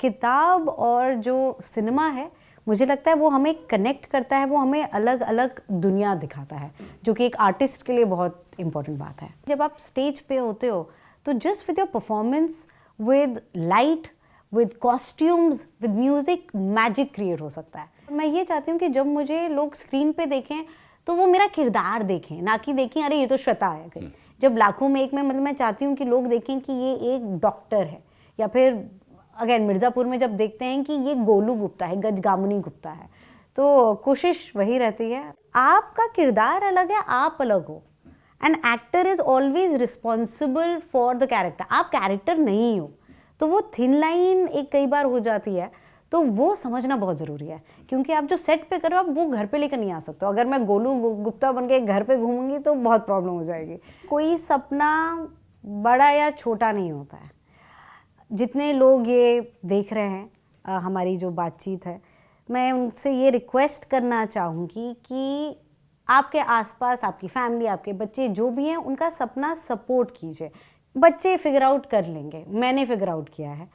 किताब और जो सिनेमा है, मुझे लगता है वो हमें कनेक्ट करता है, वो हमें अलग अलग दुनिया दिखाता है, जो कि एक आर्टिस्ट के लिए बहुत इम्पोर्टेंट बात है। जब आप स्टेज पे होते हो तो just with your performance, with light, with costumes, with music, magic create हो सकता है। मैं ये चाहती हूँ कि जब मुझे लोग स्क्रीन पे देखें तो वो मेरा किरदार देखें, ना कि देखें अरे ये तो श्वेता है कहीं। जब लाखों में एक में, मतलब मैं चाहती हूँ कि लोग देखें कि ये एक डॉक्टर है, या फिर अगेन मिर्ज़ापुर में जब देखते हैं कि ये गोलू गुप्ता है, गजगामिनी गुप्ता है, तो कोशिश वही रहती है, आपका किरदार अलग है, आप अलग हो। An actor is always responsible for the character, आप कैरेक्टर नहीं हो। तो वो थिन लाइन एक कई बार हो जाती है, तो वो समझना बहुत ज़रूरी है, क्योंकि आप जो सेट पे करो आप वो घर पे लेकर नहीं आ सकते हो। अगर मैं गोलू गुप्ता बन के घर पे घूमूंगी तो बहुत प्रॉब्लम हो जाएगी। कोई सपना बड़ा या छोटा नहीं होता है। जितने लोग ये देख रहे हैं हमारी जो बातचीत है, मैं उनसे ये रिक्वेस्ट करना चाहूँगी कि आपके आसपास आपकी फैमिली, आपके बच्चे जो भी हैं, उनका सपना सपोर्ट कीजिए। बच्चे फिगर आउट कर लेंगे, मैंने फिगर आउट किया है।